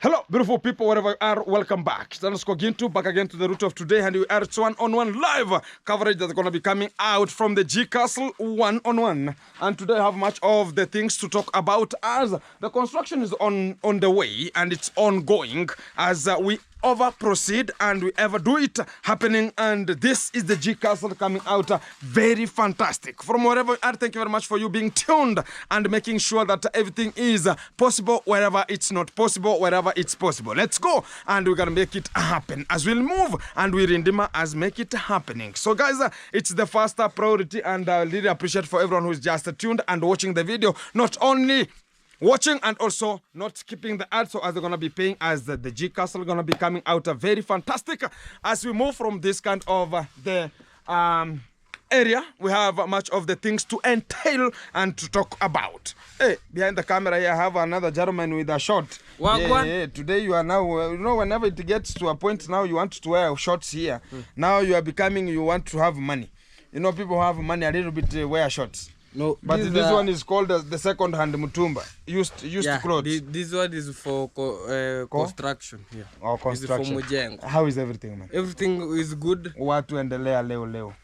Hello, beautiful people, wherever you are, welcome back. Back again to the root of today, and we are it's one-on-one live coverage that's going to be coming out from the G Castle one-on-one. And today I have much of the things to talk about as the construction is on the way and it's ongoing as we proceed and we ever do it happening, and this is the G Castle coming out very fantastic from wherever you are. Thank you very much for you being tuned and making sure that everything is possible wherever it's not possible, wherever it's possible. Let's go and we're gonna make it happen as we'll move and we redeem as make it happening. So guys, it's the first priority, and I really appreciate for everyone who's just tuned and watching the video, not only watching and also not skipping the ads, so as they're going to be paying as the G Castle going to be coming out very fantastic as we move from this kind of the area. We have much of the things to entail and to talk about. Hey, behind the camera here I have another gentleman with a short. Yeah, today you are now, you know, whenever it gets to a point now you want to wear shorts here. Now you are becoming, you want to have money. You know, people who have money a little bit wear shorts. No, but this one is called the second hand mutumba. Used clothes. This one is for construction. Yeah. Oh, construction. Is for Mujengo. How is everything, man? Everything is good. Watu endelea leo.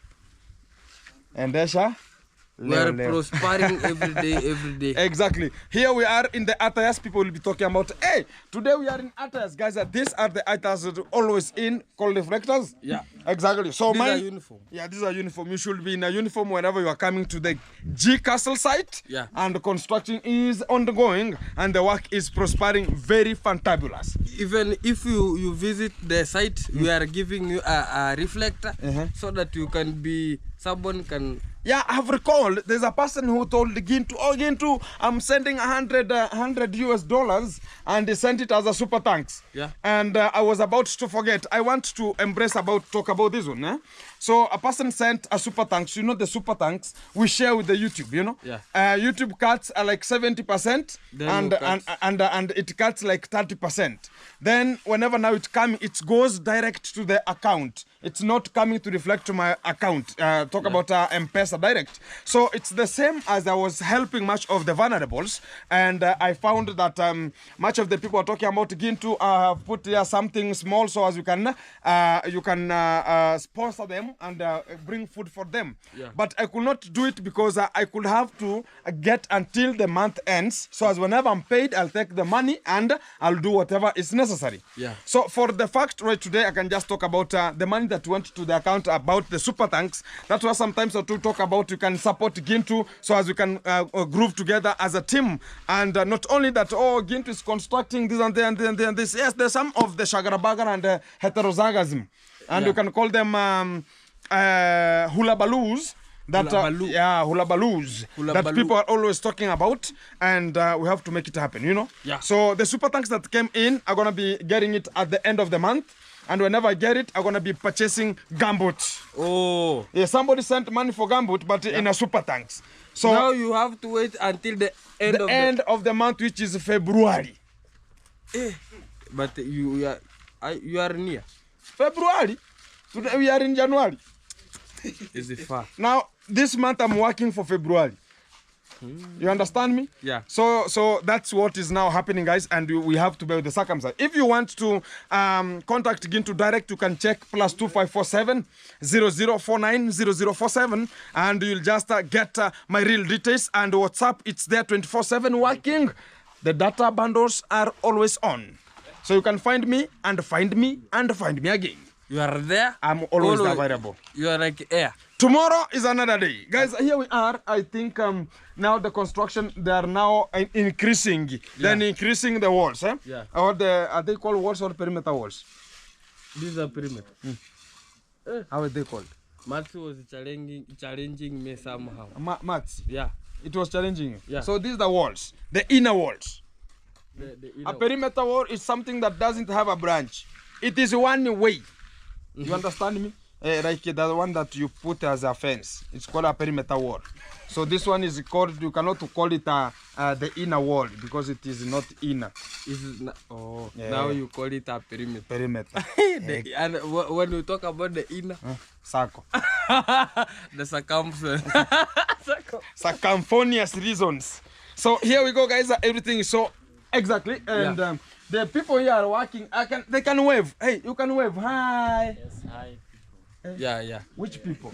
Endesha? We are prospering every day. Exactly. Here we are in the attires. People will be talking about, hey, today we are in attires, guys. These are the attires that are always in, called reflectors. Yeah. Exactly. So these are uniform. Yeah, these are uniform. You should be in a uniform whenever you are coming to the G Castle site. Yeah. And the construction is ongoing and the work is prospering very fantabulous. Even if you visit the site, we are giving you a reflector so that you can be, someone can. Yeah, I have recalled there's a person who told Gintu, I'm sending $100 US and he sent it as a super thanks. Yeah. And I was about to forget. I want to talk about this one. So a person sent a super thanks. You know the super thanks we share with the YouTube, you know? Yeah. YouTube cuts are like 70% and it cuts like 30%. Then whenever now it goes direct to the account. It's not coming to reflect to my account. About M-Pesa direct. So it's the same as I was helping much of the vulnerables, and I found that much of the people are talking about Gintu put here something small so as you can sponsor them and bring food for them. Yeah. But I could not do it because I could have to get until the month ends. So as whenever I'm paid, I'll take the money and I'll do whatever is necessary. Yeah. So for the fact right today, I can just talk about the money that went to the account, about the super thanks. That's why sometimes I talk about you can support Gintu so as we can groove together as a team. And not only that, Gintu is constructing this and this. Yes, there's some of the shagarabagar and heterozygonism. And you can call them hula baloos. Hula baloos that people are always talking about, and we have to make it happen, you know? Yeah. So the super thanks that came in, I'm gonna be getting it at the end of the month. And whenever I get it, I'm going to be purchasing gumboots. Oh. Yeah, somebody sent money for gumboot, but in a super thanks. So now you have to wait until the end of the month, which is February. But you are near. February? Today we are in January. Is it far? Now, this month I'm working for February. You understand me? Yeah. So that's what is now happening, guys, and we have to bear with the circumstances. If you want to contact Gintu direct, you can check +2547 0049 0047, and you'll just get my real details, and WhatsApp, it's there 24/7 working. The data bundles are always on, so you can find me and find me and find me again. You are there. I'm always available. You are like air. Tomorrow is another day. Guys, here we are. I think now the construction, they are now increasing. Yeah. Then increasing the walls. Yeah. Or are they called walls or perimeter walls? These are perimeter. How are they called? Maths was challenging me somehow. Maths? Yeah. It was challenging you? Yeah. So these are the walls. The inner walls. The inner a perimeter wall is something that doesn't have a branch. It is one way. You understand me? Like the one that you put as a fence. It's called a perimeter wall. So this one is called, you cannot call it the inner wall because it is not inner. Now you call it a perimeter. Perimeter. And when you talk about the inner, circle. The circumference. Circumphonious reasons. So here we go, guys. Everything is so exactly. And The people here are working. They can wave. Hey, you can wave. Hi. Yes, hi people. Yeah. Which people?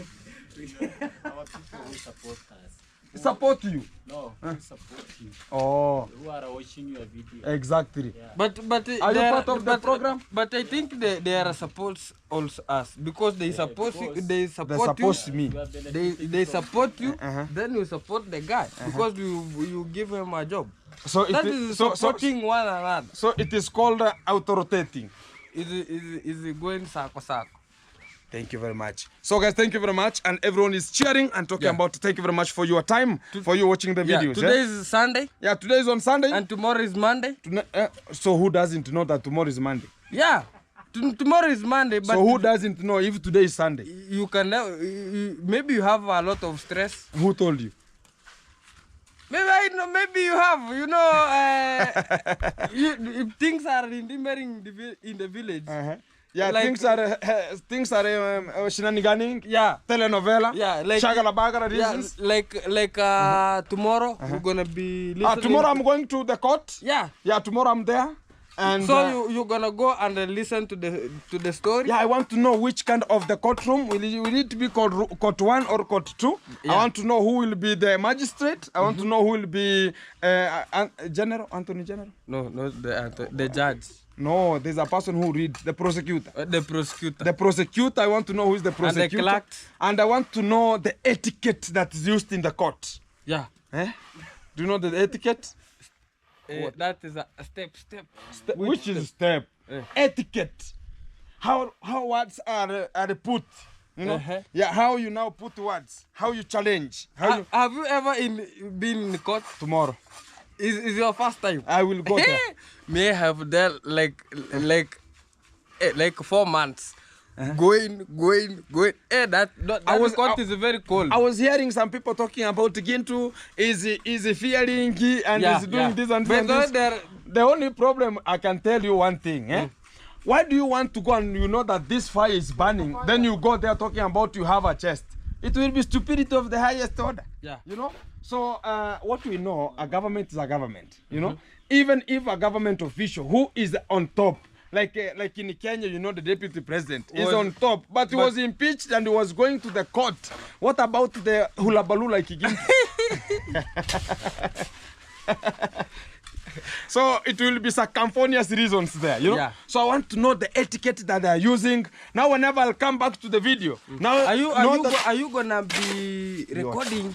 Our people who support us. Support you. No, who support you. Oh, Who are watching your video. exactly. Yeah. But Are you part of the program? But I think they are supports also us because they support you. They support you. Suppose me. You are benefiting They from- support you. Uh-huh. Then you support the guy because you give him a job. So it That is is so supporting one another. so it is called auto-rotating. Is going sako sako. Thank you very much. So guys, thank you very much, and everyone is cheering and talking Yeah. about. Thank you very much for your time, for you watching the Yeah, videos. today is Sunday Yeah, today is on Sunday. and tomorrow is Monday. So who doesn't know that tomorrow is Monday? Yeah, tomorrow is Monday. But So who doesn't know if today is Sunday? you can maybe you have a lot of stress. Who told you? Maybe I know. Maybe you have. You know, if things are in the village. Uh-huh. Yeah, Like- things are shenaniganing. Yeah. Telenovela. Yeah, like Shagala bagara yeah, reasons. like tomorrow we're gonna be listening. Tomorrow I'm going to the court. Yeah. Yeah, tomorrow I'm there. And So you're gonna go and listen to the story. yeah, I want to know which kind of the courtroom. Will it be court 1 or court 2? Yeah. I want to know who will be the magistrate. I want to know who will be General, Anthony General. No, the judge. No, there's a person who reads, the prosecutor. The prosecutor. The prosecutor, I want to know who is the prosecutor. clerk. And I want to know the etiquette that's used in the court. Yeah. Eh? Do you know the etiquette? That is a step. Which is step? Etiquette. How words are put? You know? Uh-huh. Yeah, how you now put words. How you challenge. How you Have you ever been in court? tomorrow. Is your first time? I will go there. May have there like 4 months. Going. That court is very cold. I was hearing some people talking about Gintu is fearing and is doing this and this. And Because this. The only problem, I can tell you one thing. Why do you want to go and you know that this fire is burning? Then you go there talking about you have a chest. It will be stupidity of the highest order. Yeah. You know? So what we know, a government is a government. You know? Even if a government official who is on top, like in Kenya, you know, the deputy president is on top, but he was impeached and he was going to the court. What about the hula baloo like Gintu? So it will be circumphonious reasons there, you know. Yeah. So I want to know the etiquette that they are using. Now, whenever I'll come back to the video. Now, Are you gonna be recording?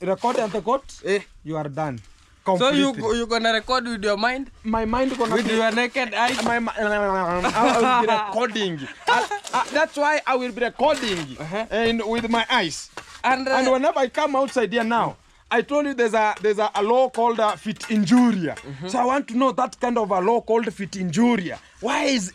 Record at the court? Eh. You are done. So Completely. you gonna record with your mind? My mind gonna With be your naked eyes? I will be recording. That's why I will be recording and with my eyes. And whenever I come outside here now, I told you there's a law called fit injuria. So I want to know that kind of a law called fit injuria. Why is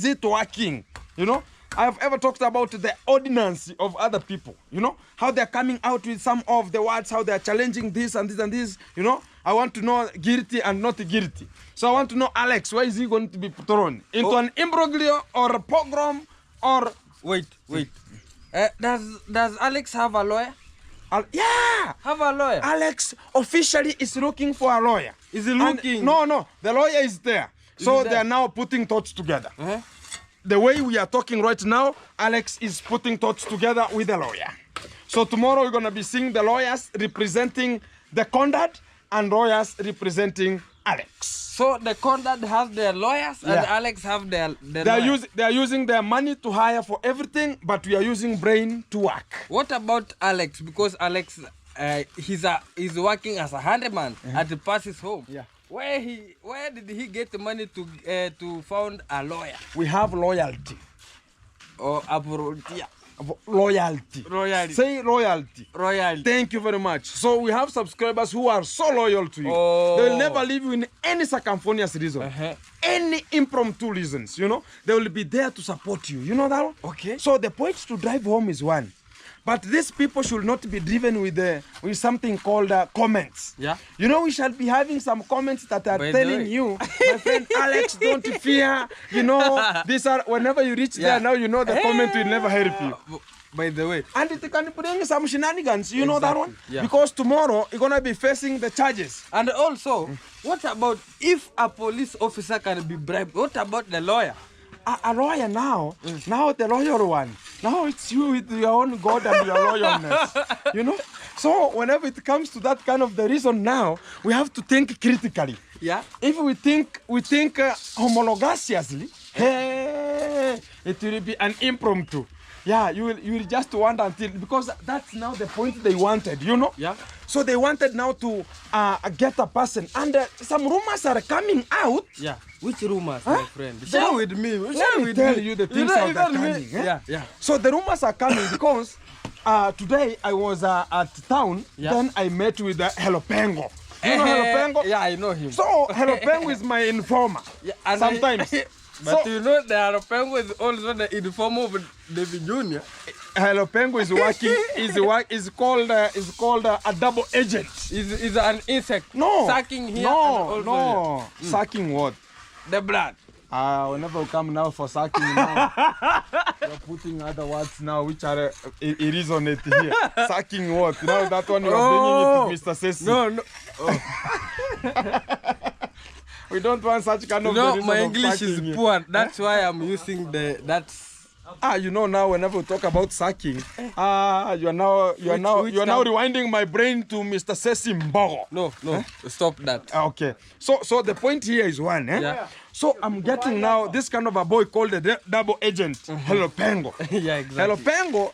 it working? You know, I've ever talked about the ordinance of other people. You know, how they're coming out with some of the words, how they're challenging this and this and this. You know, I want to know guilty and not guilty. So I want to know Alex, why is he going to be thrown into an imbroglio or a pogrom or wait. Does Alex have a lawyer? yeah. Have a lawyer? Alex officially is looking for a lawyer. Is he And looking? no, the lawyer is there. So he there? they are now putting thoughts together. Uh-huh. The way we are talking right now, Alex is putting thoughts together with the lawyer. So tomorrow we're going to be seeing the lawyers representing the conduct and lawyers representing Alex. So the conduct has their lawyers and Yeah. Alex have their They are using their money to hire for everything, but we are using brain to work. What about Alex? Because Alex, he's working as a handyman at the pastor's home. Yeah. Where did he get the money to found a lawyer We have loyalty. or a volunteer? Loyalty. Royalty. Say loyalty. Royalty. Thank you very much. So we have subscribers who are so loyal to you. Oh. They will never leave you in any circumphonious reason. Any impromptu reasons, you know. They will be there to support you. You know that one? Okay. So the point to drive home is one. But these people should not be driven with something called comments. Yeah. You know, we shall be having some comments that are By the telling way. you, my friend Alex, don't fear. You know, these are, whenever you reach there, now you know the comment will never help you. by the way. And it can bring some shenanigans, you know that one? Yeah. Because tomorrow you're gonna be facing the charges. And also, what about if a police officer can be bribed? What about the lawyer? A lawyer now, now the lawyer one. Now it's you with your own God and your lawyerness, you know? So whenever it comes to that kind of the reason now, we have to think critically. Yeah. If we think homologaciously, hey, it will be an impromptu. Yeah, you will just wonder until, because that's now the point they wanted, you know? Yeah. So they wanted now to get a person, and some rumors are coming out. Yeah. Which rumors, my friend? So, Share with me. let Share me with tell me. you the things know, that are even me- coming. Eh? Yeah, yeah. So the rumors are coming because today I was at town, Yeah. then I met with Hello Pengo. You know Hello Pengo? Yeah, I know him. So Hello Pengo is my informer. Yeah, and Sometimes. but So- you know, the Arapengo is also the informer of David Jr. Hello Pengo is working. is called a double agent. Is an insect. No. Sucking here. No. and also No. here. Sucking what? The blood. Whenever you come now for sucking now, you're putting other words now which are irresonant here. Sucking what? Now that one you're bringing it to Mr. Sessi. No, no. We don't want such kind of No, reason my of English sucking is here. poor. That's why I'm using that's. You know now whenever we talk about sucking, you're now Which now rewinding my brain to Mr. Sessi Mbogo. No, stop that. Okay. So the point here is one, eh? Yeah. So I'm getting now this kind of a boy called the double agent, Hello Pengo. Yeah, exactly. Hello Pengo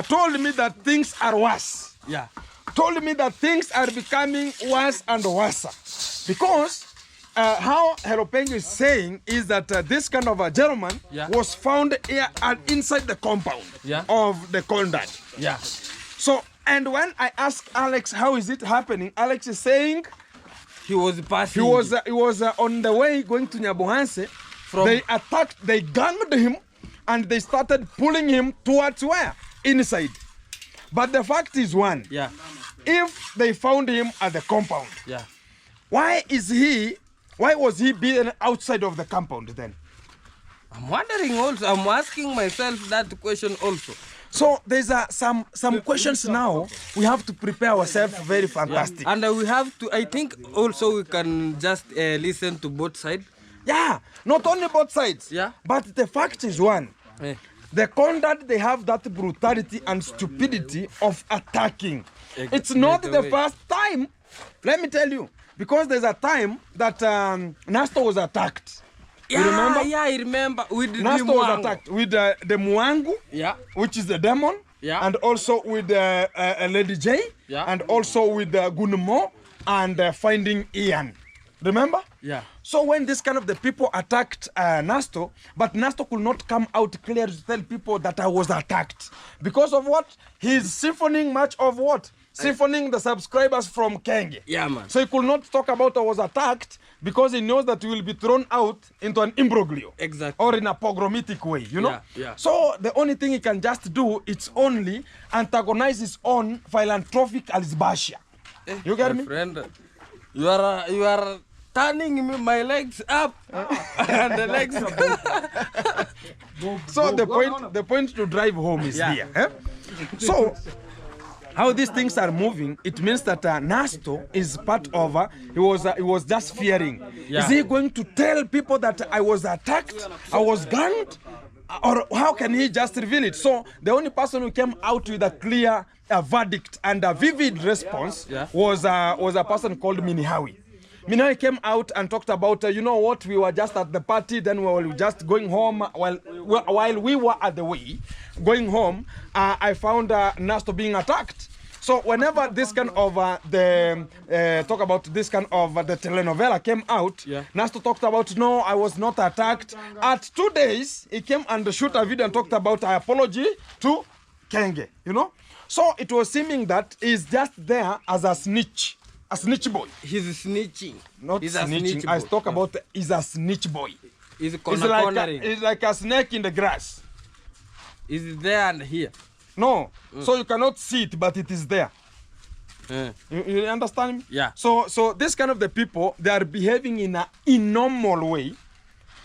told me that things are worse. Yeah. Told me that things are becoming worse and worse. Because how Hello Pengo is saying is that this kind of a gentleman Yeah. was found here inside the compound Yeah. of the conduct. Yeah. So, and when I asked Alex, how is it happening? Alex is saying He was passing. he was on the way going to Nyabohanse. From- They attacked, they ganged him, and they started pulling him towards where? Inside. But the fact is one, Yeah. if they found him at the compound, Yeah. why was he being outside of the compound then? I'm wondering also. I'm asking myself that question also. So there's some questions now. We have to prepare ourselves very fantastic. And we have to. I think also we can just listen to both sides. Yeah, not only both sides. Yeah. But the fact is one. Eh. The conduct, they have that brutality and stupidity of attacking. It's not By the the way. first time, let me tell you, because there's a time that Nasto was attacked. Yeah, You remember? Yeah, I remember. With the Nasto was Mwango. attacked with the Mwangu, Yeah. which is the demon, Yeah. and also with Lady J, Yeah. and also with Gunmo and Finding Ian. Remember? Yeah. So when this kind of the people attacked Nasto, but Nasto could not come out clear to tell people that I was attacked. Because of what? He's siphoning much of what? Siphoning the subscribers from Kenge. Yeah, man. So he could not talk about I was attacked because he knows that he will be thrown out into an imbroglio. Exactly. Or in a pogromitic way, you know? Yeah, yeah. So the only thing he can just do is only antagonize his own philanthropic Alizbashia. You get My me? friend, you are turning my legs up and the legs. So the point to drive home is Yeah. here. Eh? So how these things are moving, it means that Nasto is part of. He was just fearing. Yeah. Is he going to tell people that I was attacked, I was ganged, or how can he just reveal it? So the only person who came out with a clear verdict and a vivid response Yeah. was a person called Minihawi. Minihawi came out and talked about, you know what, we were just at the party, then we were just going home. While we were at the way, going home, I found Nasto being attacked. So whenever this kind of talk about this kind of the telenovela came out, Yeah. Nasto talked about, no, I was not attacked. At 2 days, he came and shoot a video and talked about an apology to Kenge, you know? So it was seeming that he's just there as a snitch boy. He's snitching. Not He's a snitching. snitch I boy. talk about he's a snitch boy. He's It's cornering. it's like a snake in the grass. He's there and here. No, so you cannot see it, but it is there. Eh. You understand me? Yeah. So this kind of the people, they are behaving in a normal way.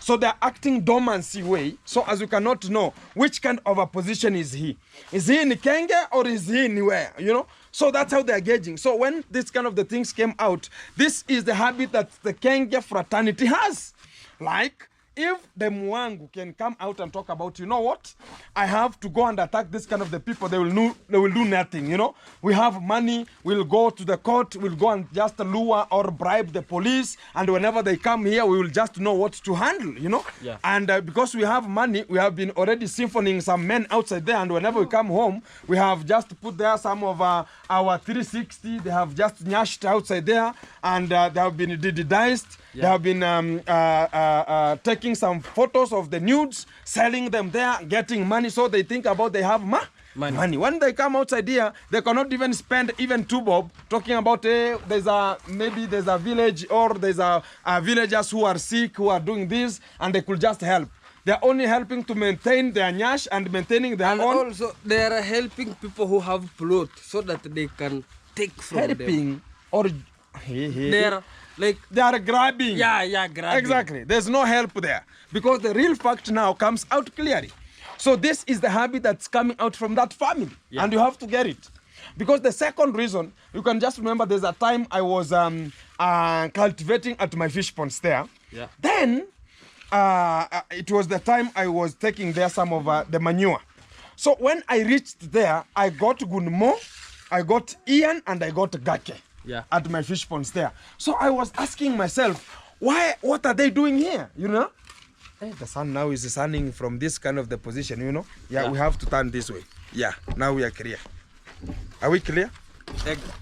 So they're acting dormancy way, so as you cannot know which kind of a position is he. Is he in Kenge or is he anywhere, you know? So that's how they're gauging. So when this kind of the things came out, this is the habit that the Kenge fraternity has. Like, if the Mwangu can come out and talk about, you know what, I have to go and attack this kind of the people, they will do nothing, you know. We have money, we'll go to the court, we'll go and just lure or bribe the police, and whenever they come here, we will just know what to handle, you know. Yeah. And because we have money, we have been already symphoning some men outside there, and whenever we come home, we have just put there some of our 360, they have just nyashed outside there, and they have been digitized. Yeah. They have been taking some photos of the nudes, selling them there, getting money, so they think about they have money. When they come outside here, they cannot even spend even 2 bob talking about maybe there's a village or there's a villagers who are sick, who are doing this, and they could just help. They're only helping to maintain their nyash and maintaining their And own. also, they are helping people who have plot so that they can take from them. Helping or They are like, they are grabbing. yeah, grabbing. Exactly. There's no help there because the real fact now comes out clearly. So this is the habit that's coming out from that family, and you have to get it. Because the second reason, you can just remember there's a time I was cultivating at my fish ponds there. Yeah. Then it was the time I was taking there some of the manure. So when I reached there, I got Gunmo, I got Ian, and I got Gake. Yeah. At my fish ponds there. So I was asking myself, what are they doing here, you know? The sun now is sunning from this kind of the position, you know? Yeah, we have to turn this way. Yeah, now we are clear. Are we clear?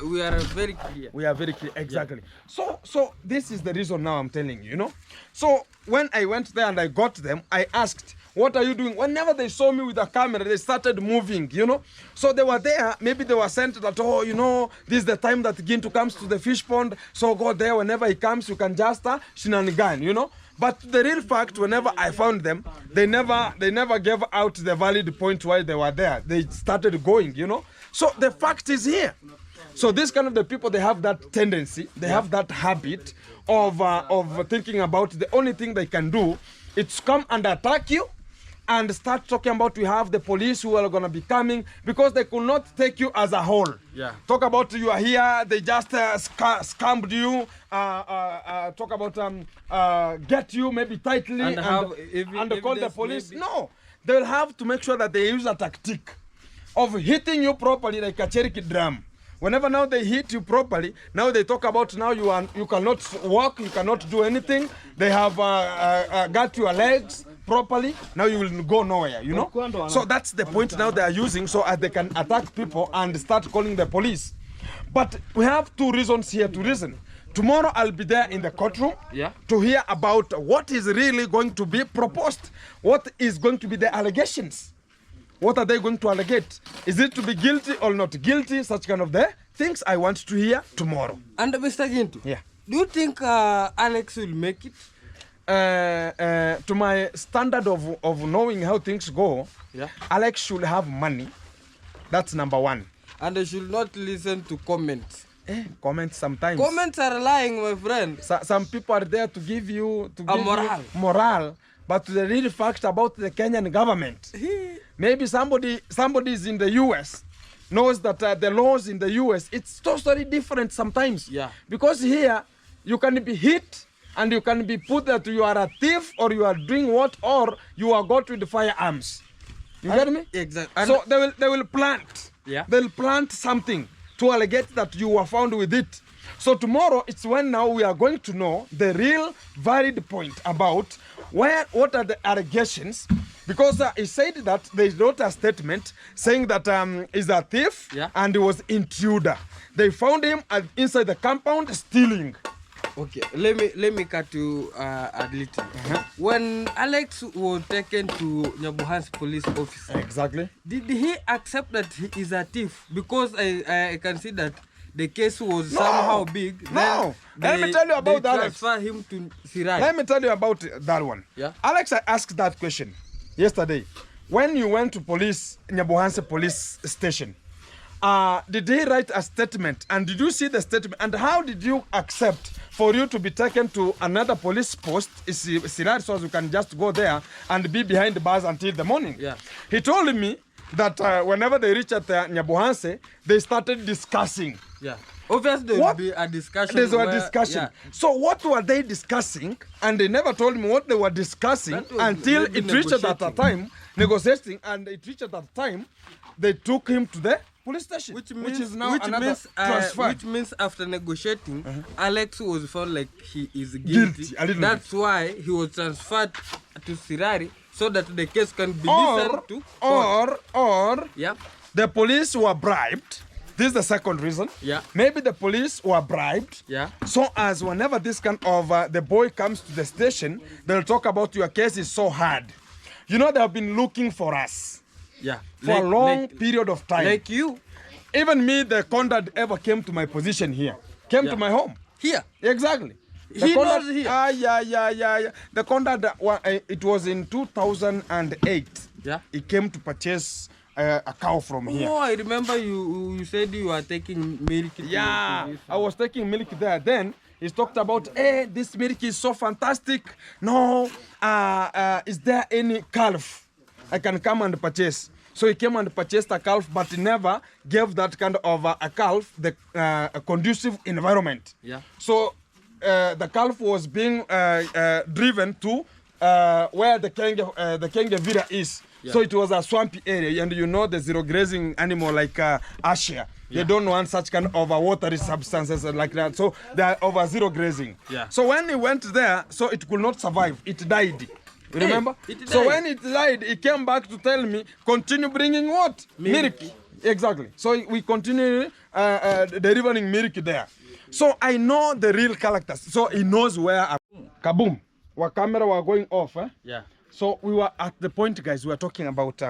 We are very clear. We are very clear, exactly. So this is the reason now I'm telling you, you know? So when I went there and I got them, I asked, what are you doing? Whenever they saw me with a camera, they started moving, you know? So they were there, maybe they were sent that, oh, you know, this is the time that Gintu comes to the fish pond, so go there, whenever he comes, you can just shenanigan, you know? But the real fact, whenever I found them, they never gave out the valid point why they were there. They started going, you know? So the fact is here. So this kind of the people, they have that tendency, they have that habit of thinking about the only thing they can do is come and attack you and start talking about we have the police who are going to be coming, because they could not take you as a whole. Yeah. Talk about you are here, they just scammed you, talk about get you maybe tightly and call the police. Maybe. No, they will have to make sure that they use a tactic of hitting you properly like a Cherokee drum. Whenever now they hit you properly, now they talk about now you cannot walk, you cannot do anything. They have got your legs properly, now you will go nowhere, you know? So that's the point now they are using so as they can attack people and start calling the police. But we have 2 reasons here to reason. Tomorrow I'll be there in the courtroom to hear about what is really going to be proposed. What is going to be the allegations? What are they going to allegate? Is it to be guilty or not guilty? Such kind of the things I want to hear tomorrow. And Mr. Gintu, do you think Alex will make it? To my standard of knowing how things go, Alex should have money. That's number 1. And I should not listen to comments. Comments sometimes. Comments are lying, my friend. Some people are there to give you morale. But the real fact about the Kenyan government, maybe somebody is in the US knows that the laws in the US, it's totally different sometimes. Yeah. Because here you can be hit and you can be put that you are a thief or you are doing what, or you are got with firearms. You get me? Exactly. So they will plant. Yeah. They'll plant something to allegate that you were found with it. So tomorrow it's when now we are going to know the real valid point about what are the allegations, because he said that they wrote a statement saying that he's a thief and he was intruder. They found him inside the compound stealing. Okay, let me cut you a little. When Alex was taken to Nyabuhan's police office, exactly, did he accept that he is a thief? Because I can see that the case was somehow big. No, let me tell you about that. Transfer him to Sirai. Let me tell you about that one. Yeah. Alex, I asked that question yesterday. When you went to Nyabuhan's police station, did he write a statement? And did you see the statement? And how did you accept for you to be taken to another police post, Sirari, so you can just go there and be behind the bars until the morning? Yeah. He told me that whenever they reached at Nyabuhanse, they started discussing. Yeah. Obviously, there will be a discussion. There's a discussion. Yeah. So what were they discussing? And they never told me what they were discussing until it reached at a time, negotiating, and it reached at a time, they took him to the police station, which is now another transfer. Which means after negotiating, Alex was found like he is guilty. That's why he was transferred to Sirari so that the case can be listened to. Or yeah, the police were bribed. This is the second reason. Yeah. Maybe the police were bribed. Yeah. So as whenever this kind of the boy comes to the station, they'll talk about your case is so hard. You know, they have been looking for us. Yeah. For a long period of time. Like you. Even me, the conduct ever came to my position here. Came to my home. Here. Exactly. He knows here. Yeah. The conduct, it was in 2008. Yeah. He came to purchase a cow from here. Oh, I remember you said you were taking milk. Yeah, I was taking milk there. Then he talked about, hey, this milk is so fantastic. No, is there any calf I can come and purchase? So he came and purchased a calf, but he never gave that kind of a calf the a conducive environment. Yeah. So the calf was being driven to where the Kenge Vira is. Yeah. So it was a swampy area, and you know the zero grazing animal like Asia. They don't want such kind of watery substances like that. So they are over zero grazing. Yeah. So when he went there, so it could not survive. It died. You remember? It died. So when it died, he came back to tell me, continue bringing what? Milk. Exactly. So we continue delivering milk there. So I know the real characters. So he knows where kaboom. Our camera were going off. Yeah. So we were at the point, guys, we were talking about,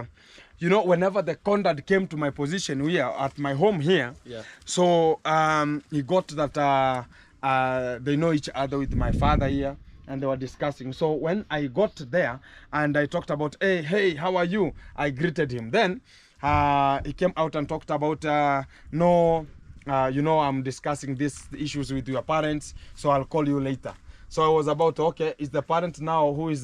you know, whenever the conduct came to my position here, at my home here, so he got that they know each other with my father here, and they were discussing. So when I got there, and I talked about, hey, how are you? I greeted him. Then he came out and talked about, no, you know, I'm discussing these issues with your parents, so I'll call you later. So I was about, okay, is the parent now who is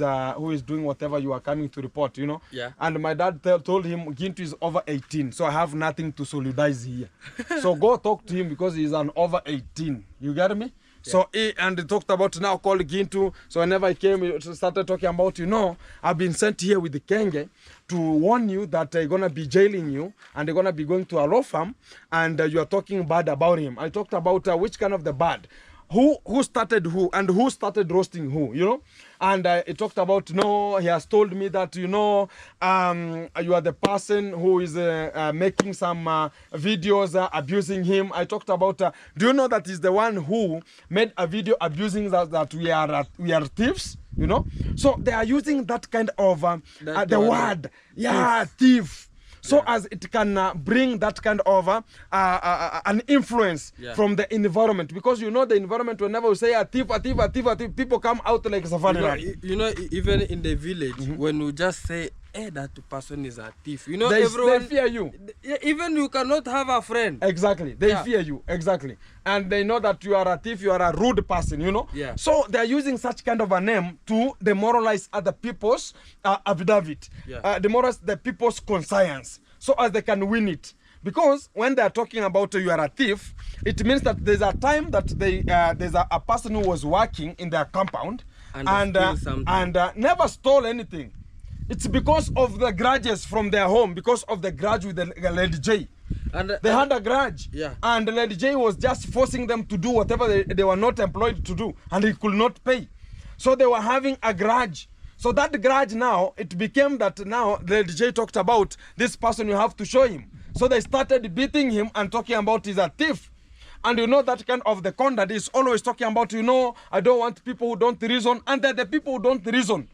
doing whatever you are coming to report, you know? Yeah. And my dad told him Gintu is over 18, so I have nothing to solidarize here. So go talk to him because he's an over 18. You get me? Yeah. So he talked about now call Gintu. So whenever I came, he started talking about, you know, I've been sent here with the Kenge to warn you that they're gonna be jailing you and they're gonna be going to a law firm and you are talking bad about him. I talked about which kind of the bad. Who started who and who started roasting who, you know? And he talked about, no, he has told me that, you know, you are the person who is making some videos abusing him. I talked about, do you know that he's the one who made a video abusing that we are thieves, you know? So they are using that kind of, the word, thief. So as it can bring that kind of an influence from the environment. Because you know the environment, whenever we say a thief, people come out like safari. You know, even in the village, when you just say, hey, that person is a thief, you know, they fear you. Even you cannot have a friend. Exactly. They fear you. Exactly. And they know that you are a thief, you are a rude person, you know. Yeah. So they are using such kind of a name to demoralize other people's affidavit. Demoralize the people's conscience so as they can win it. Because when they are talking about you are a thief, it means that there's a time that there's a person who was working in their compound and never stole anything. It's because of the grudges from their home, because of the grudge with the Lady J. And they had a grudge. Yeah. And Lady J was just forcing them to do whatever they were not employed to do. And he could not pay. So they were having a grudge. So that grudge now, it became that now Lady J talked about this person you have to show him. So they started beating him and talking about he's a thief. And you know that kind of the conduct is always talking about, you know, I don't want people who don't reason. And they're the people who don't reason.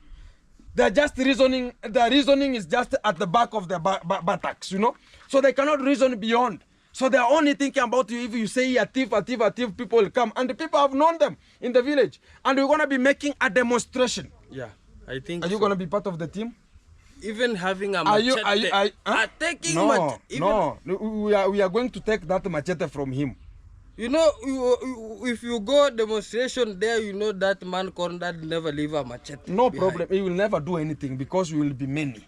They're just reasoning. The reasoning is just at the back of their buttocks, you know. So they cannot reason beyond. So they're only thinking about you. If you say a thief, people will come. And the people have known them in the village. And we're going to be making a demonstration. Yeah, I think Are you going to be part of the team? even having a Are you? machete. Taking machete. No. We are going to take that machete from him. You know, if you go demonstration there, you know that man Conrad never leave a machete. No behind. problem. He will never do anything because we will be many.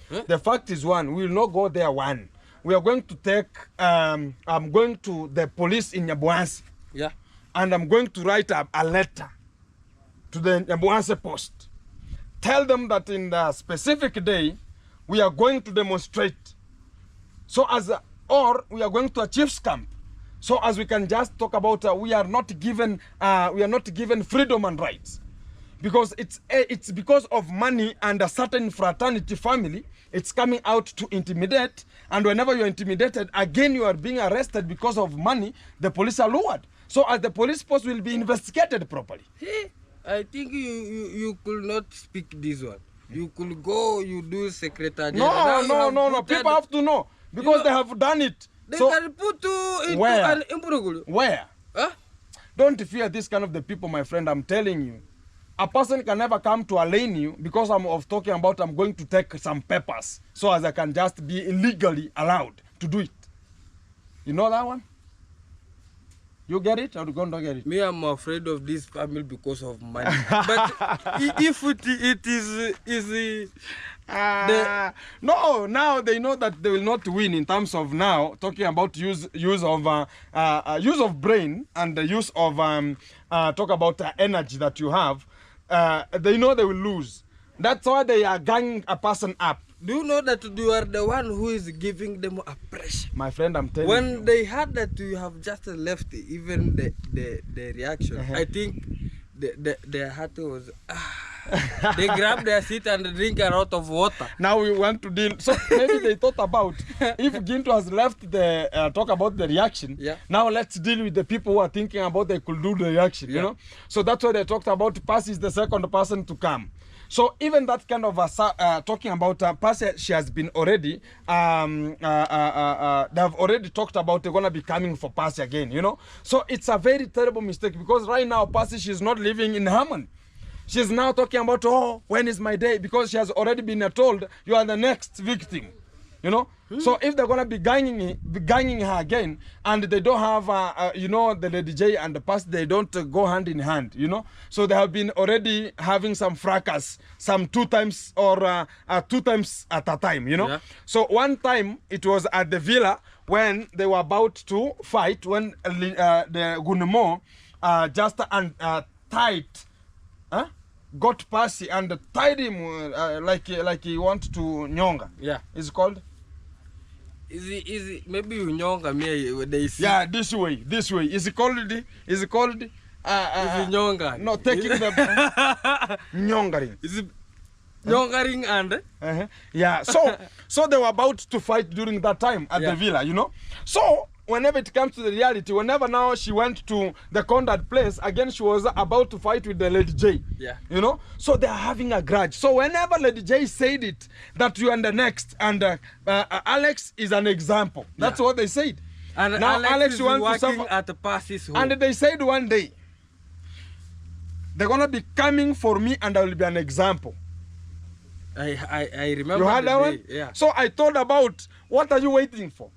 Huh? The fact is one, we will not go there one. We are going to take, I'm going to the police in Nyabuansi. Yeah. And I'm going to write a letter to the Nyabuansi post. Tell them that in the specific day, we are going to demonstrate. So or we are going to a chief's camp. So as we can just talk about, we are not given freedom and rights. Because it's because of money and a certain fraternity family, it's coming out to intimidate. And whenever you're intimidated, again you are being arrested because of money, the police are lured. So as the police post will be investigated properly. Hey, I think you could not speak this one. You could go, you do secretary. No. People have to know because they have done it. They so can put you into where? an imprugulu. Where? Huh? Don't fear this kind of the people, my friend. I'm telling you. A person can never come to arraign you because I'm talking about I'm going to take some papers so as I can just be illegally allowed to do it. You know that one? You get it or you don't get it? Me, I'm afraid of this family because of money. But if it is no, now they know that they will not win in terms of now talking about use of brain and the use of talk about energy that you have. They know they will lose. That's why they are ganging a person up. Do you know that you are the one who is giving them a pressure? My friend, I'm telling you. When they heard that you have just left, even the reaction, I think their heart was... they grab their seat and drink a lot of water. Now we want to deal. So maybe they thought about if Ginto has left the talk about the reaction. Yeah. Now let's deal with the people who are thinking about they could do the reaction. You know. So that's why they talked about Percy is the second person to come. So even that kind of talking about Percy, she has been already. They have already talked about they're gonna be coming for Percy again. You know. So it's a very terrible mistake because right now Percy she's not living in harmony. She's now talking about, oh, when is my day? Because she has already been told, you are the next victim, you know? So if they're going to be ganging her again, and they don't have, you know, the Lady J and the past, they don't go hand in hand, you know? So they have been already having some fracas, some 2 times or 2 times at a time, you know? Yeah. So one time, it was at the villa when they were about to fight, when the Gunmo just tied, got Percy and tied him like he wants to nyonga. Yeah. It's called? Is it maybe you nyonga me they see? Yeah, this way. Is it called? Nyonga. No, taking the nyongaring. Is it nyongaring and? Yeah. So they were about to fight during that time at the villa, you know. So whenever it comes to the reality, whenever now she went to the Conrad place, again she was about to fight with the Lady J. Yeah. You know? So they are having a grudge. So whenever Lady J said it, that you are the next, and Alex is an example. That's what they said. And now Alex is wants working to suffer. at Percy's home. And they said one day, they're going to be coming for me and I will be an example. I remember you heard that one? Yeah. So I thought about, what are you waiting for?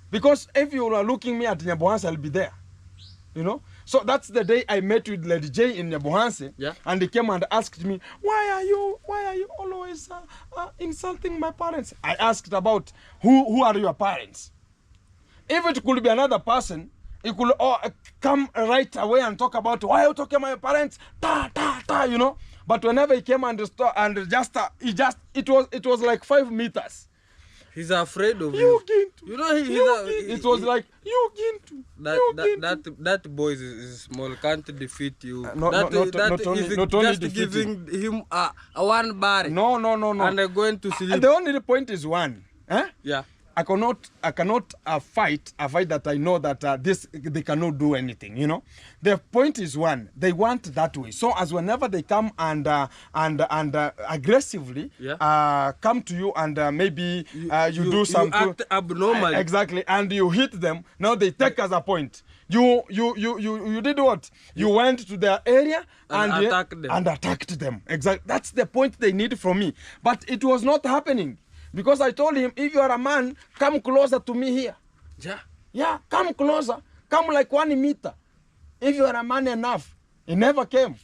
Because if you are looking me at Nyabuhansi, I'll be there. You know? So that's the day I met with Lady J in Nyabuhansi. Yeah. And they came and asked me, why are you always insulting my parents? I asked about who are your parents? If it could be another person, he could come right away and talk about why are you talking about my parents? You know? But whenever he came and it was like 5 meters. He's afraid of you. Gintu. You know, it was like, you Gintu. That boy is small, can't defeat you. Not only just giving him a one bar. No. And they're going to sleep. The only point is one. Yeah. I cannot fight a fight that I know that they cannot do anything. You know, the point is one, they want that way. So as whenever they come and aggressively come to you and maybe you do something, you act abnormally. Exactly, and you hit them. Now they take as a point. You did what? You went to their area and attacked them. Exactly. That's the point they need from me. But it was not happening because I told him, if you are a man, come closer to me here. Yeah, come closer. Come like 1 meter. If you are a man enough. He never came.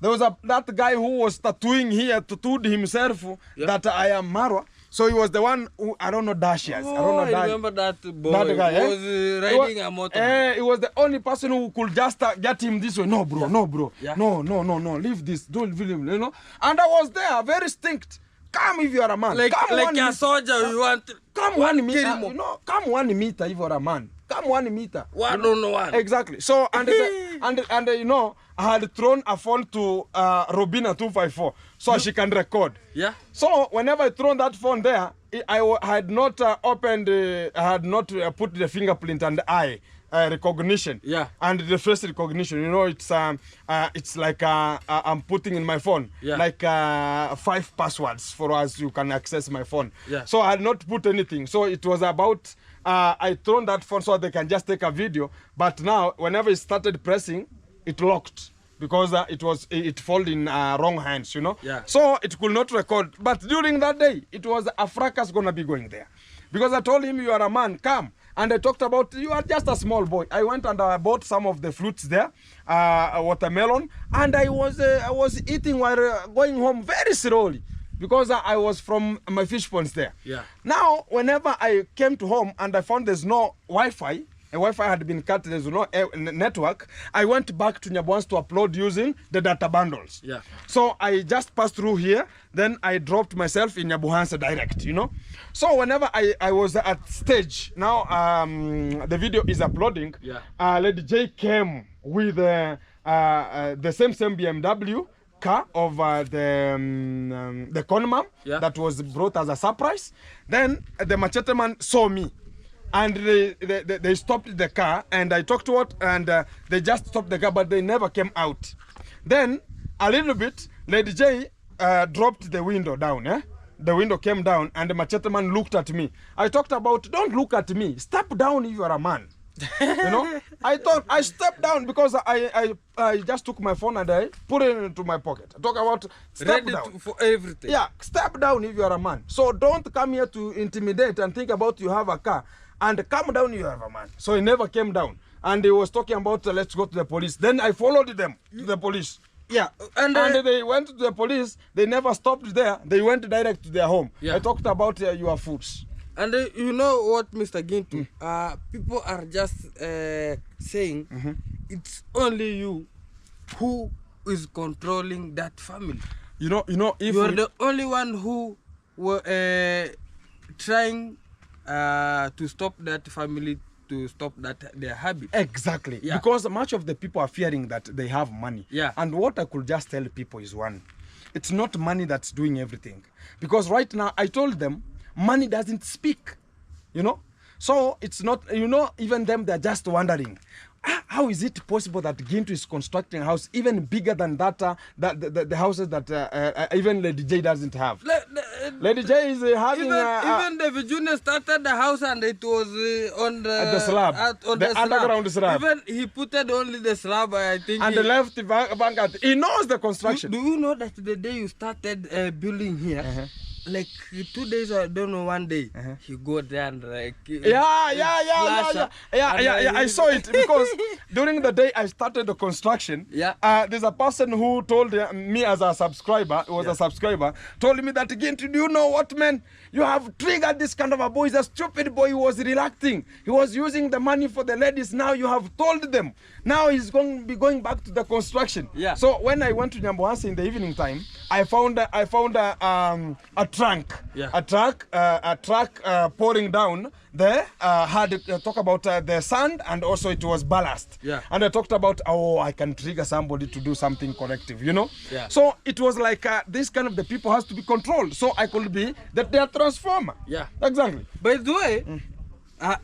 There was that guy who was tattooed himself that I am Marwa. So he was the one who, I don't know, Dashias. I remember that boy. That guy, was riding a motorbike. He was the only person who could just get him this way. No, bro, no, bro. Yeah. No, leave this. Don't leave him, you know. And I was there, very strict. Come if you are a man. Like a soldier, you want to come 1 meter. You know, come 1 meter if you are a man. Come 1 meter. One on one. Exactly. So and you know, I had thrown a phone to Robina 254 so she can record. Yeah. So whenever I thrown that phone there, I had not opened, I had not put the fingerprint and eye recognition. Yeah. And the face recognition. You know, it's like I'm putting in my phone like 5 passwords for us you can access my phone. Yeah. So I had not put anything. So it was about I thrown that phone so they can just take a video. But now whenever it started pressing, it locked because it fell in wrong hands, you know. Yeah. So it could not record. But during that day, it was a fracas gonna be going there, because I told him, you are a man, come. And I talked about, you are just a small boy. I went and I bought some of the fruits there, a watermelon, and I was eating while going home very slowly, because I was from my fish ponds there. Yeah. Now, whenever I came to home and I found there's no Wi-Fi, a Wi-Fi had been cut, there's no network, I went back to Nyaboans to upload using the data bundles. Yeah. So I just passed through here, then I dropped myself in Nyaboans direct, you know. So whenever I was at stage, now the video is uploading, Lady J came with the same BMW car of the conman that was brought as a surprise. Then the machete man saw me. And they stopped the car, and I talked to what, and they just stopped the car, but they never came out. Then a little bit, Lady J dropped the window down. The window came down, and the machete man looked at me. I talked about, don't look at me, step down if you are a man. You know, I stepped down because I just took my phone and I put it into my pocket. I talk about step down for everything. Yeah, step down if you are a man. So don't come here to intimidate and think about you have a car. And come down, you have a man. So he never came down. And he was talking about, let's go to the police. Then I followed them to the police. Yeah. And they went to the police. They never stopped there. They went direct to their home. Yeah. I talked about your foods. And you know what, Mr. Gintu? People are just saying it's only you who is controlling that family. You know, if you're the only one who were trying to stop that family, to stop their habit. Exactly. Yeah. Because much of the people are fearing that they have money. Yeah. And what I could just tell people is one, it's not money that's doing everything. Because right now I told them money doesn't speak, you know. So it's not, you know, even them, they're just wondering, how is it possible that Gintu is constructing a house even bigger than that, the houses that even Lady J doesn't have? Lady J is having even the Junior started the house and it was on the slab, the underground slab. Even he put it only the slab, I think. And the left bank. He knows the construction. Do you know that the day you started building here? Like 2 days, I don't know, 1 day, he go there and like yeah. I saw it because during the day I started the construction. There's a person who told me as a subscriber, it was a subscriber, told me that again, do you know what, man? You have triggered this kind of a boy. He's a stupid boy. He was reacting. He was using the money for the ladies. Now you have told them. Now he's going to be going back to the construction. So when I went to Nyambohansi in the evening time, I found a trunk, a truck pouring down they had talk about the sand, and also it was ballast. Yeah. And I talked about, oh, I can trigger somebody to do something corrective, you know. Yeah. So it was like this kind of the people has to be controlled. So I could be that they are transformer. Yeah. Exactly. By the way,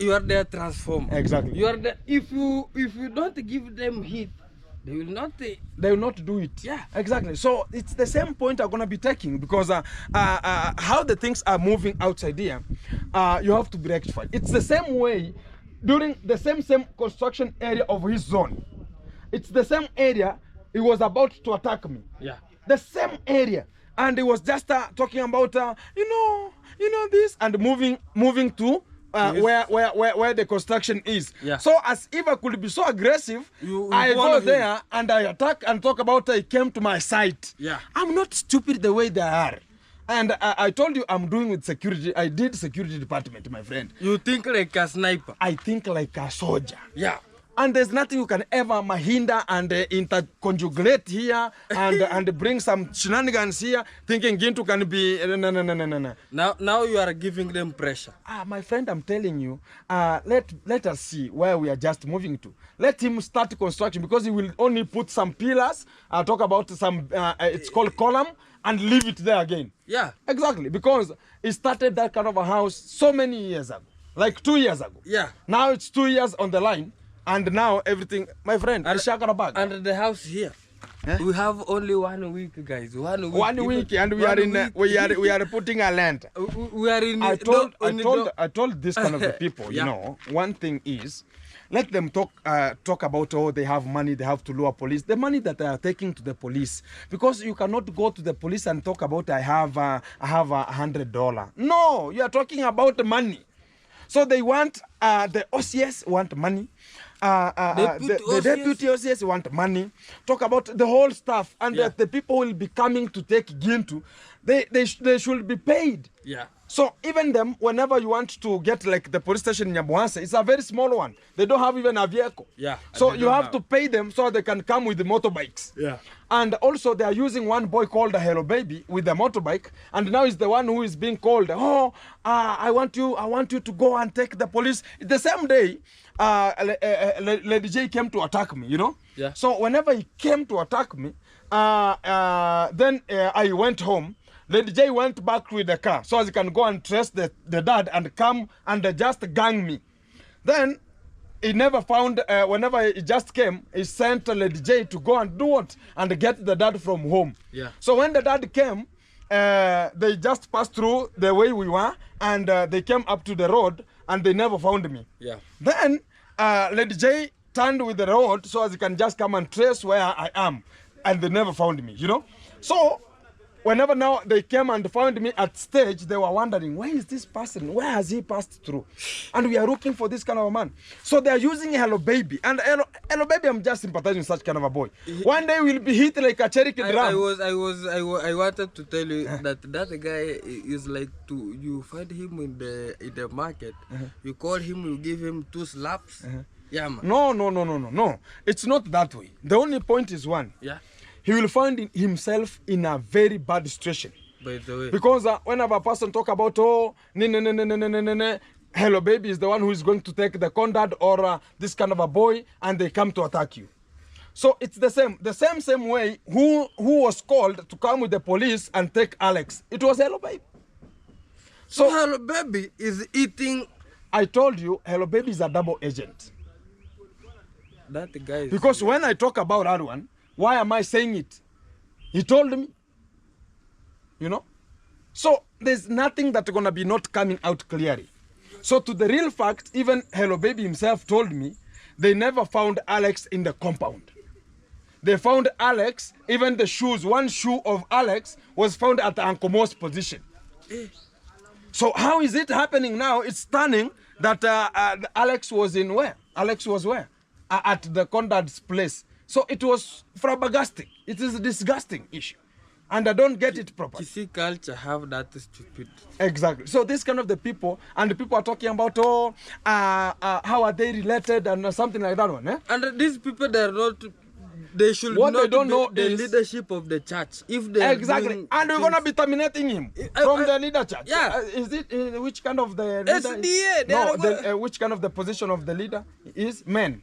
you are their transformer. Exactly. You are the if you don't give them heat, they will not. They will not do it. Yeah. Exactly. So it's the same point I'm gonna be taking, because how the things are moving outside here, you have to be rectified. It's the same way during the same construction area of his zone. It's the same area he was about to attack me. Yeah. The same area, and he was just talking about you know this, and moving to Yes. where the construction is. Yeah. So as if I could be so aggressive, You I follow go him. there and I attack and talk about I came to my site. Yeah. I'm not stupid the way they are. And I told you I'm doing with security. I did security department, my friend. You think like a sniper. I think like a soldier. Yeah. And there's nothing you can ever hinder and interconjugate here and bring some shenanigans here, thinking Gintu can be no. Now you are giving them pressure. My friend, I'm telling you, let us see where we are just moving to. Let him start construction, because he will only put some pillars, talk about some, it's called column, and leave it there again. Yeah. Exactly, because he started that kind of a house so many years ago, like 2 years ago. Yeah. Now it's 2 years on the line, and now everything, my friend, And- is shakara bag. And the house here. Eh? We have only 1 week, guys. 1 week. 1 week, and we One are in, week. we are putting a land. We are in. I told this kind of the people, Yeah. you know, one thing is, let them talk about, oh, they have money, they have to lure police. The money that they are taking to the police, because you cannot go to the police and talk about I have $100. No, you are talking about money. So they want the OCS want money. The deputy OCS want money. Talk about the whole stuff, and Yeah. the people will be coming to take Gintu. They should be paid. Yeah. So even them, whenever you want to get like the police station in Nyabuhansa, it's a very small one. They don't have even a vehicle. Yeah, So they you don't have have. to pay them so they can come with the motorbikes. Yeah. And also they are using one boy called Hello Baby with the motorbike, and now he's the one who is being called. Oh, I want you to go and take the police. The same day, Lady J came to attack me. You know. Yeah. So whenever he came to attack me, then I went home. Lady J went back with the car so as he can go and trace the dad and come and just gang me. Then he never found, whenever he just came, he sent Lady J to go and do what? And get the dad from home. Yeah. So when the dad came, they just passed through the way we were, and they came up to the road, and they never found me. Yeah. Then Lady J turned with the road so as he can just come and trace where I am, and they never found me, you know. So whenever now they came and found me at stage, they were wondering, where is this person? Where has he passed through? And we are looking for this kind of a man. So they are using Hello Baby. And Hello Baby, I'm just sympathizing with such kind of a boy. One day we'll be hit like a cherry drum. I wanted to tell you that guy is like you find him in the market, you call him, you give him 2 slaps. Yeah, man. No. It's not that way. The only point is one. Yeah. He will find himself in a very bad situation. By the way. Because whenever a person talk about, oh, Hello Baby is the one who is going to take the conduct or this kind of a boy, and they come to attack you. So it's the same way who was called to come with the police and take Alex. It was Hello Baby. So Hello Baby is eating. I told you, Hello Baby is a double agent. That guy is. Because when I talk about that one, why am I saying it? He told me. You know? So there's nothing that's gonna be not coming out clearly. So to the real fact, even Hello Baby himself told me, they never found Alex in the compound. They found Alex, even the shoes, one shoe of Alex was found at Uncle Mo's position. So how is it happening now? It's stunning that Alex was in where? Alex was where? At the conduct's place. So it was flabbergasting. It is a disgusting issue. And I don't get it properly. Kisi culture have that stupid. Exactly. So this kind of the people, and the people are talking about, how are they related and something like that one. Eh? And these people, they are not they should What not they don't be know the is leadership of the church. If they are exactly, doing and we're things- gonna be terminating him from the leader church. Yeah. Is it which kind of the leader? SDA, they No, are which kind of the position of the leader is men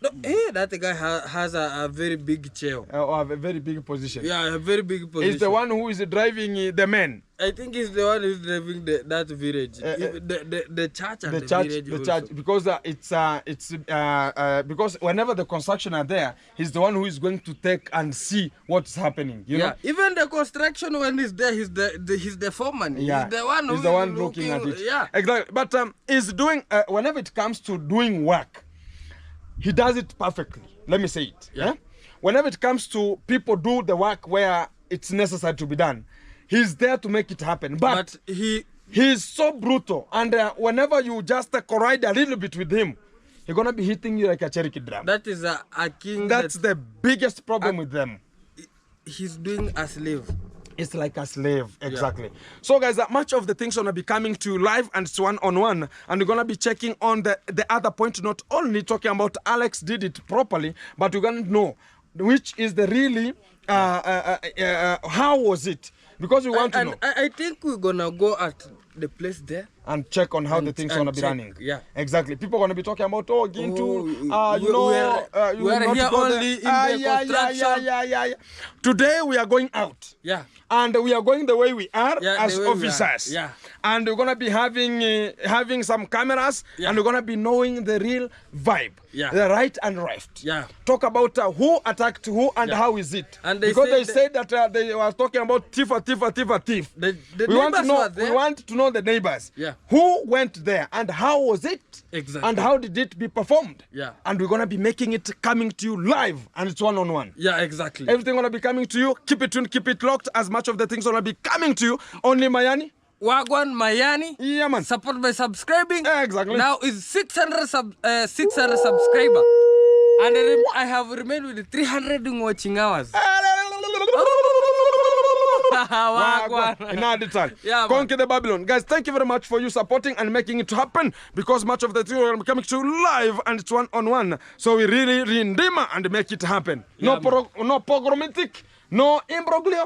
No, that guy has a very big chair. or have a very big position. Yeah, a very big position. He's the one who is driving the men. I think he's the one who's driving that village. The church and the village The also. church, because because whenever the construction are there, he's the one who is going to take and see what's happening. You know. Even the construction when he's there, he's the foreman. Yeah. He's the one He's who's the one looking at it. Yeah. Exactly. But he's doing whenever it comes to doing work, he does it perfectly. Let me say it. Yeah. Whenever it comes to people do the work where it's necessary to be done, he's there to make it happen. But he's so brutal, and whenever you just collide a little bit with him, he's gonna be hitting you like a Cherokee drum. That is a king. That's the biggest problem with them. He's doing a slave. It's like a slave, exactly. So guys, much of the things gonna be coming to you live and it's one-on-one, and we're gonna be checking on the other point, not only talking about Alex did it properly, but we're gonna know which is the really, how was it? Because we want to know. I think we're gonna go at the place there and check on how the things are gonna be check, running. yeah. Exactly. People are gonna be talking about Gintu. we are here only in the construction. Today we are going out. Yeah. And we are going the way we are as the way we are. officers. Yeah. And we're gonna be having some cameras, and we're gonna be knowing the real vibe. Yeah. The right and left. Yeah. Talk about who attacked who and how is it. And they because they said said that they were talking about thief. The We want to neighbors know. were there. We want to know the neighbors. Yeah. Who went there and how was it? Exactly. And how did it be performed? Yeah. And we're gonna be making it coming to you live, and it's one-on-one. Yeah, exactly. Everything gonna be coming to you. Keep it tuned, keep it locked. As much of the things gonna be coming to you. Only Mayani. Wagwan Mayani. Yeah, man. Support by subscribing. Exactly. Now is 600 subscriber. And I have remained with 300 watching hours. In Adital. Yeah, Conquer the Babylon. Guys, thank you very much for you supporting and making it happen, because much of the things are coming to you live and it's one-on-one. So we really redeem and make it happen. Yeah, No pogromatic, no imbroglio.